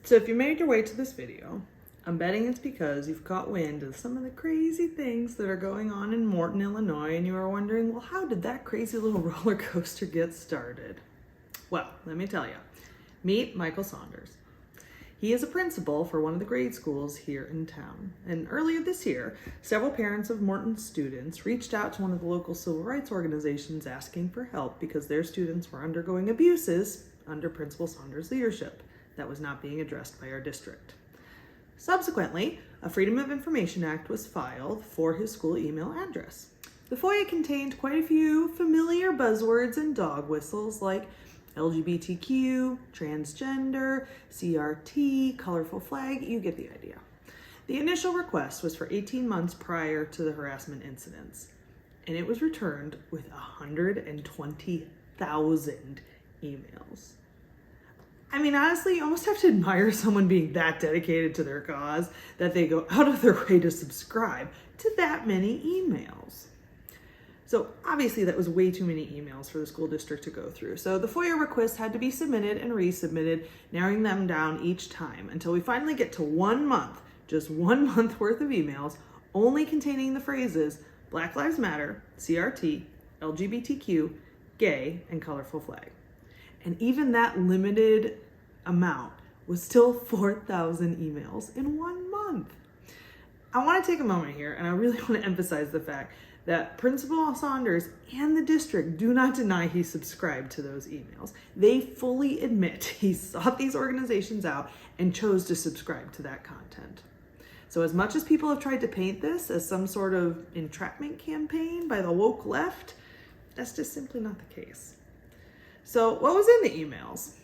So if you made your way to this video, I'm betting it's because you've caught wind of some of the crazy things that are going on in Morton, Illinois, and you are wondering, well, how did that crazy little roller coaster get started? Well, let me tell you. Meet Michael Saunders. He is a principal for one of the grade schools here in town. And earlier this year, several parents of Morton's students reached out to one of the local civil rights organizations asking for help because their students were undergoing abuses under Principal Saunders' leadership that was not being addressed by our district. Subsequently, a Freedom of Information Act was filed for his school email address. The FOIA contained quite a few familiar buzzwords and dog whistles like LGBTQ, transgender, CRT, colorful flag, you get the idea. The initial request was for 18 months prior to the harassment incidents, and it was returned with 120,000 emails. I mean, honestly, you almost have to admire someone being that dedicated to their cause that they go out of their way to subscribe to that many emails. So obviously that was way too many emails for the school district to go through. So the FOIA requests had to be submitted and resubmitted, narrowing them down each time until we finally get to 1 month, just 1 month worth of emails, only containing the phrases Black Lives Matter, CRT, LGBTQ, gay, and colorful flag. And even that limited amount was still 4,000 emails in 1 month. I want to take a moment here, and I really want to emphasize the fact that Principal Saunders and the district do not deny he subscribed to those emails. They fully admit he sought these organizations out and chose to subscribe to that content. So as much as people have tried to paint this as some sort of entrapment campaign by the woke left, that's just simply not the case. So what was in the emails?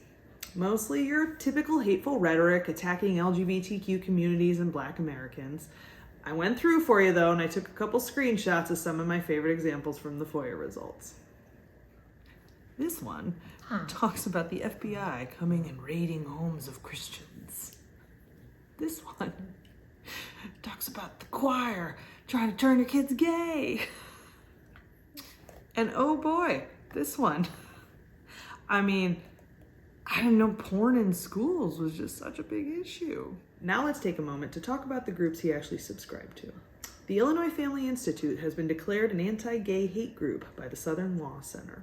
Mostly your typical hateful rhetoric attacking LGBTQ communities and Black Americans. I went through for you though, and I took a couple screenshots of some of my favorite examples from the FOIA results. This one talks about the FBI coming and raiding homes of Christians. This one talks about the choir trying to turn your kids gay. And oh boy, this one. I mean, I didn't know porn in schools was just such a big issue. Now let's take a moment to talk about the groups he actually subscribed to. The Illinois Family Institute has been declared an anti-gay hate group by the Southern Law Center.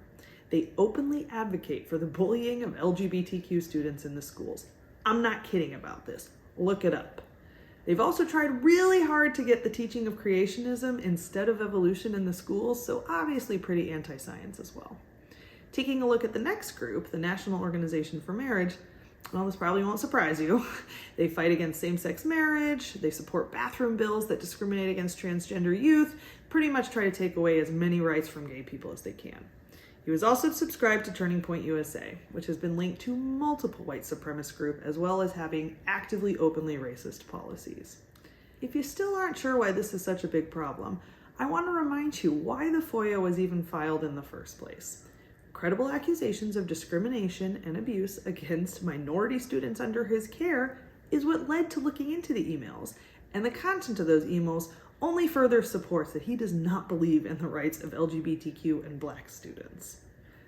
They openly advocate for the bullying of LGBTQ students in the schools. I'm not kidding about this. Look it up. They've also tried really hard to get the teaching of creationism instead of evolution in the schools, so obviously pretty anti-science as well. Taking a look at the next group, the National Organization for Marriage, well, this probably won't surprise you. They fight against same-sex marriage, they support bathroom bills that discriminate against transgender youth, pretty much try to take away as many rights from gay people as they can. He was also subscribed to Turning Point USA, which has been linked to multiple white supremacist groups, as well as having actively openly racist policies. If you still aren't sure why this is such a big problem, I want to remind you why the FOIA was even filed in the first place. Credible accusations of discrimination and abuse against minority students under his care is what led to looking into the emails, and the content of those emails only further supports that he does not believe in the rights of LGBTQ and Black students.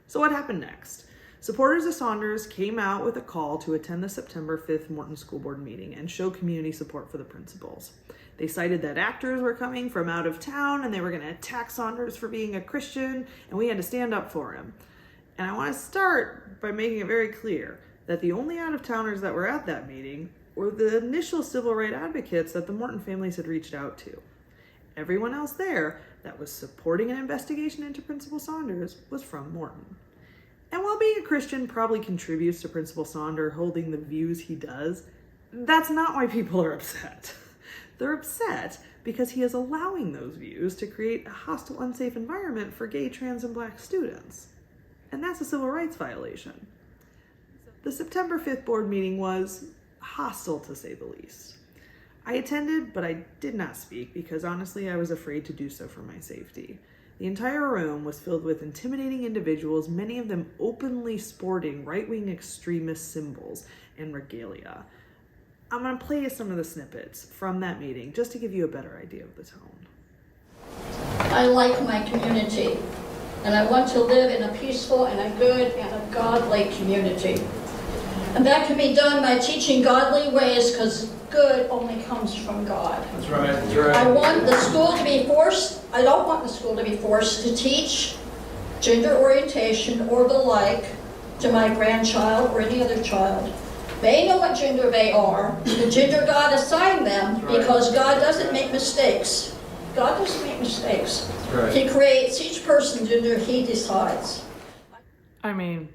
So what happened next? Supporters of Saunders came out with a call to attend the September 5th Morton School Board meeting and show community support for the principals. They cited that actors were coming from out of town and they were going to attack Saunders for being a Christian, and we had to stand up for him. And I want to start by making it very clear that the only out-of-towners that were at that meeting were the initial civil rights advocates that the Morton families had reached out to. Everyone else there that was supporting an investigation into Principal Saunders was from Morton. And while being a Christian probably contributes to Principal Saunders holding the views he does, that's not why people are upset. They're upset because he is allowing those views to create a hostile, unsafe environment for gay, trans, and Black students. And that's a civil rights violation. The September 5th board meeting was hostile, to say the least. I attended, but I did not speak because honestly I was afraid to do so for my safety. The entire room was filled with intimidating individuals, many of them openly sporting right-wing extremist symbols and regalia. I'm going to play you some of the snippets from that meeting just to give you a better idea of the tone. I like my community. And I want to live in a peaceful and a good and a godly community. And that can be done by teaching godly ways, because good only comes from God. That's right. That's right. I don't want the school to be forced to teach gender orientation or the like to my grandchild or any other child. They know what gender they are, the gender God assigned them, because God doesn't make mistakes. God doesn't make mistakes. Right. He creates each person gender he decides. I mean,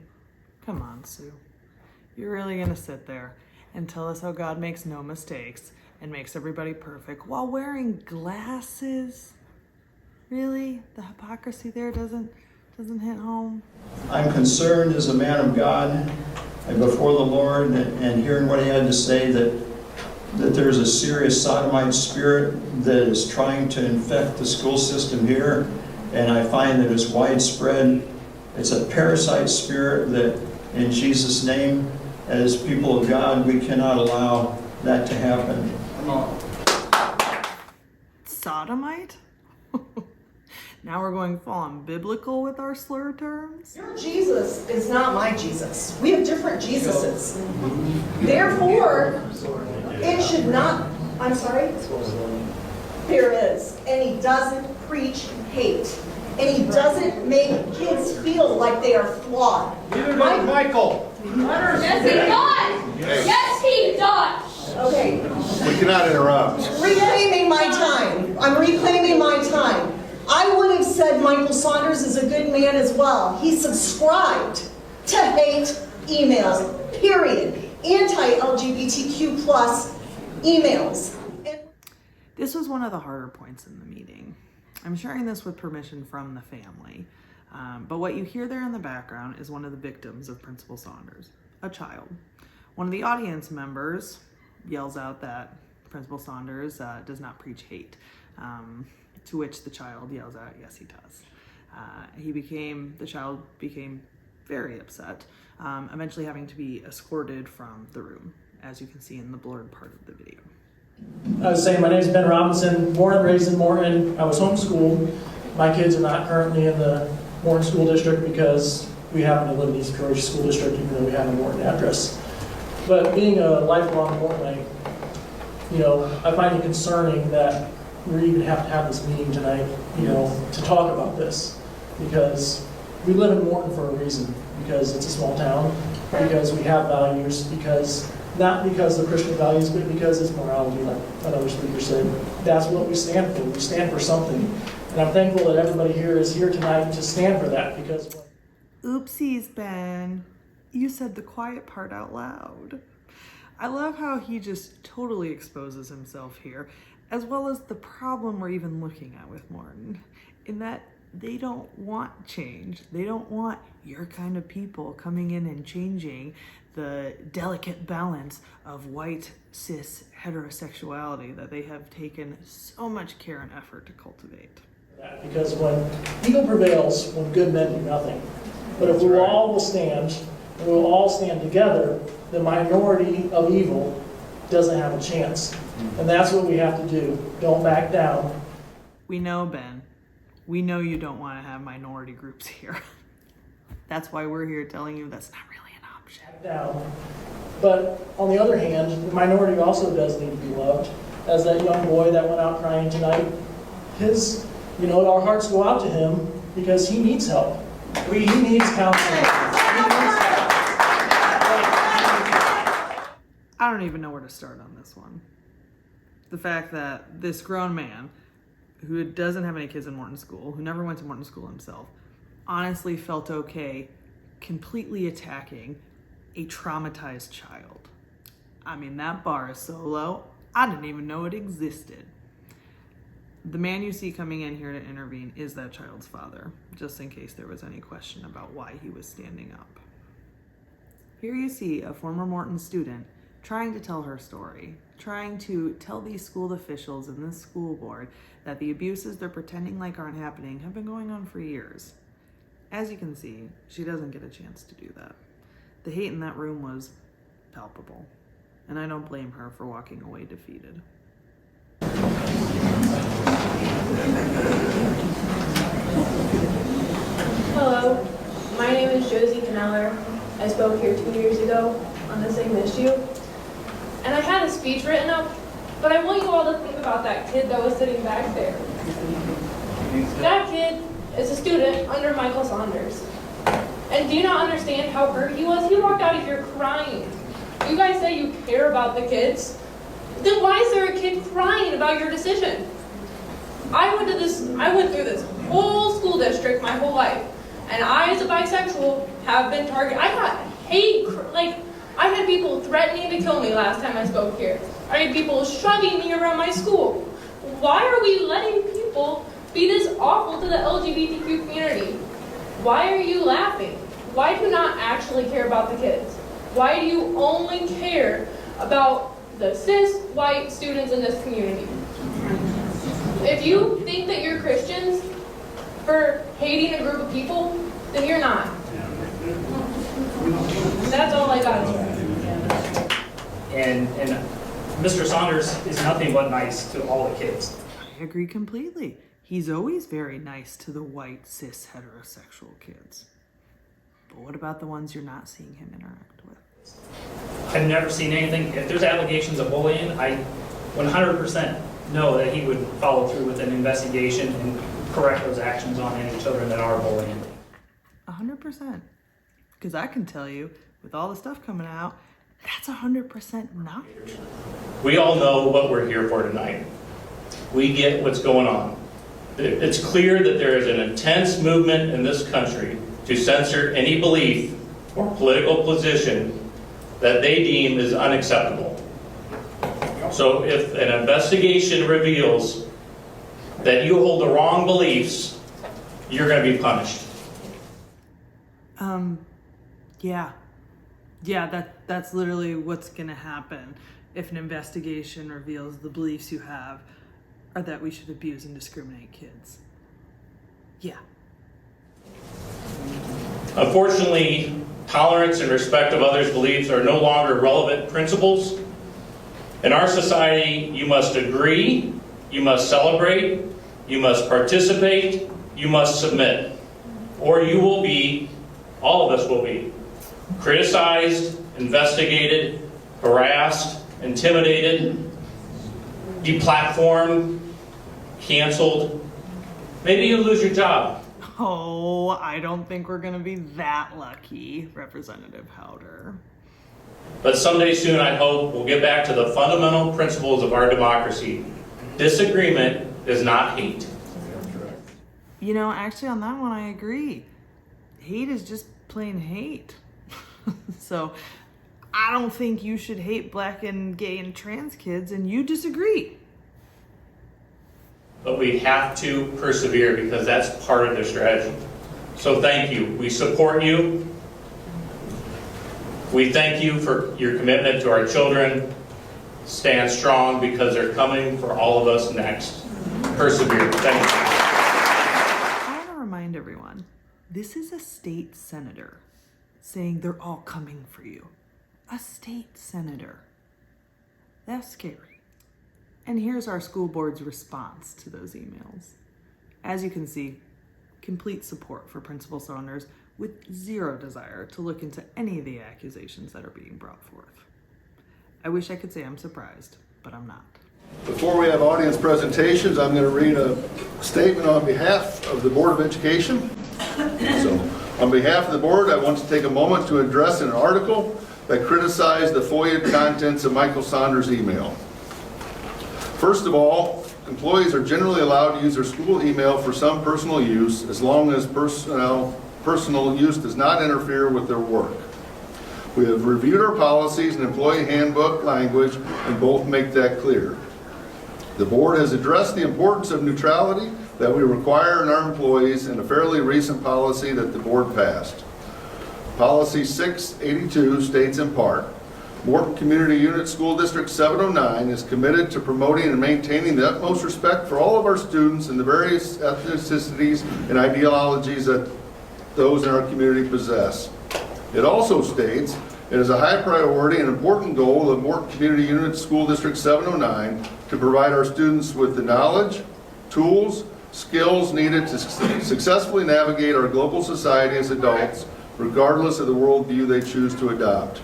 come on, Sue. You're really gonna sit there and tell us how God makes no mistakes and makes everybody perfect while wearing glasses? Really? The hypocrisy there doesn't hit home? I'm concerned as a man of God and before the Lord, and hearing what he had to say, that there's a serious sodomite spirit that is trying to infect the school system here, and I find that it's widespread. It's a parasite spirit that, in Jesus' name, as people of God, we cannot allow that to happen. Come on. Sodomite? Now we're going full on biblical with our slur terms? Your Jesus is not my Jesus. We have different Jesuses. Therefore, it should not, I'm sorry? There is. And he doesn't preach hate. And he doesn't make kids feel like they are flawed. Neither does Michael. Yes, he does. Yes, he does. Okay. We cannot interrupt. Reclaiming my time. I'm reclaiming my time. I would have said Michael Saunders is a good man as well. He subscribed to hate emails, period. Anti-LGBTQ plus emails. This was one of the harder points in the meeting. I'm sharing this with permission from the family, but what you hear there in the background is one of the victims of Principal Saunders, a child. One of the audience members yells out that Principal Saunders does not preach hate, to which the child yells out, yes, he does. The child became very upset, eventually having to be escorted from the room, as you can see in the blurred part of the video. I was saying, my name is Ben Robinson, born and raised in Morton. I was homeschooled. My kids are not currently in the Morton School District because we happen to live in the East Croatia School District, even though we have a Morton address. But being a lifelong Mortonite, I find it concerning that we even have to have this meeting tonight, to talk about this. Because we live in Morton for a reason. Because it's a small town, because we have values, not because of Christian values, but because it's morality, like another speaker said. That's what we stand for. We stand for something. And I'm thankful that everybody here is here tonight to stand for that, because... Oopsies, Ben. You said the quiet part out loud. I love how he just totally exposes himself here, as well as the problem we're even looking at with Morton, in that they don't want change. They don't want your kind of people coming in and changing the delicate balance of white, cis heterosexuality that they have taken so much care and effort to cultivate. Because when evil prevails, when good men do nothing. But if we all will stand, and we'll all stand together, the minority of evil doesn't have a chance. And that's what we have to do. Don't back down. We know, Ben. We know you don't want to have minority groups here. That's why we're here telling you that's not really an option. Back down. But on the other hand, the minority also does need to be loved. As that young boy that went out crying tonight, our hearts go out to him because he needs help. He needs counseling. I don't even know where to start on this one. The fact that this grown man, who doesn't have any kids in Morton School, who never went to Morton School himself, honestly felt okay completely attacking a traumatized child. I mean, that bar is so low, I didn't even know it existed. The man you see coming in here to intervene is that child's father, just in case there was any question about why he was standing up. Here you see a former Morton student trying to tell her story, trying to tell these school officials and this school board that the abuses they're pretending like aren't happening have been going on for years. As you can see, she doesn't get a chance to do that. The hate in that room was palpable, and I don't blame her for walking away defeated. Hello, my name is Josie Canel. I spoke here 2 years ago. on the same issue. And I had a speech written up, but I want you all to think about that kid that was sitting back there. That kid is a student under Michael Saunders. And do you not understand how hurt he was? He walked out of here crying. You guys say you care about the kids. Then why is there a kid crying about your decision? I went through this whole school district my whole life. And I, as a bisexual, have been targeted. I got hate, I had people threatening to kill me last time I spoke here. I had people shoving me around my school. Why are we letting people be this awful to the LGBTQ community? Why are you laughing? Why do you not actually care about the kids? Why do you only care about the cis white students in this community? If you think that you're Christians for hating a group of people, then you're not. That's all I got to say. And Mr. Saunders is nothing but nice to all the kids. I agree completely. He's always very nice to the white, cis, heterosexual kids. But what about the ones you're not seeing him interact with? I've never seen anything. If there's allegations of bullying, I 100% know that he would follow through with an investigation and correct those actions on any children that are bullying. 100%. Because I can tell you, with all the stuff coming out, that's 100% not true. We all know what we're here for tonight. We get what's going on. It's clear that there is an intense movement in this country to censor any belief or political position that they deem is unacceptable. So if an investigation reveals that you hold the wrong beliefs, you're going to be punished. Yeah, that's literally what's gonna happen if an investigation reveals the beliefs you have are that we should abuse and discriminate kids. Yeah. Unfortunately, tolerance and respect of others' beliefs are no longer relevant principles. In our society, you must agree, you must celebrate, you must participate, you must submit, or you will be, all of us will be, criticized, investigated, harassed, intimidated, deplatformed, canceled. Maybe you'll lose your job. Oh, I don't think we're gonna be that lucky, Representative Hauter. But someday soon, I hope, we'll get back to the fundamental principles of our democracy. Disagreement is not hate. You know, actually on that one I agree. Hate is just plain hate. So I don't think you should hate black and gay and trans kids, and you disagree. But we have to persevere because that's part of their strategy. So thank you. We support you. We thank you for your commitment to our children. Stand strong because they're coming for all of us next. Persevere. Thank you. I want to remind everyone, this is a state senator saying they're all coming for you. A state senator. That's scary. And here's our school board's response to those emails. As you can see, complete support for Principal Saunders with zero desire to look into any of the accusations that are being brought forth. I wish I could say I'm surprised, but I'm not. Before we have audience presentations, I'm going to read a statement on behalf of the Board of Education. So, on behalf of the board, I want to take a moment to address an article that criticized the FOIA contents of Michael Saunders' email. First of all, employees are generally allowed to use their school email for some personal use as long as personal use does not interfere with their work. We have reviewed our policies and employee handbook language and both make that clear. The board has addressed the importance of neutrality that we require in our employees in a fairly recent policy that the board passed. Policy 682 states in part, Morton Community Unit School District 709 is committed to promoting and maintaining the utmost respect for all of our students and the various ethnicities and ideologies that those in our community possess. It also states, it is a high priority and important goal of Morton Community Unit School District 709 to provide our students with the knowledge, tools, skills needed to successfully navigate our global society as adults, regardless of the worldview they choose to adopt.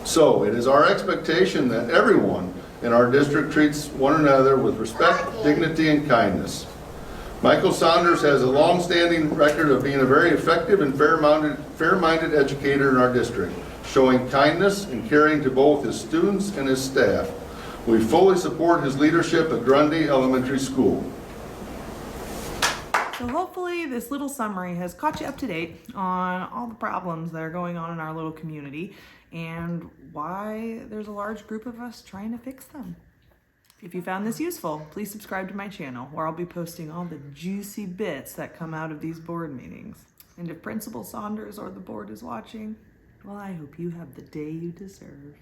So it is our expectation that everyone in our district treats one another with respect, dignity, and kindness. Michael Saunders has a long-standing record of being a very effective and fair-minded educator in our district, showing kindness and caring to both his students and his staff. We fully support his leadership at Grundy Elementary School. So hopefully this little summary has caught you up to date on all the problems that are going on in our little community and why there's a large group of us trying to fix them. If you found this useful, please subscribe to my channel where I'll be posting all the juicy bits that come out of these board meetings. And if Principal Saunders or the board is watching, well, I hope you have the day you deserve.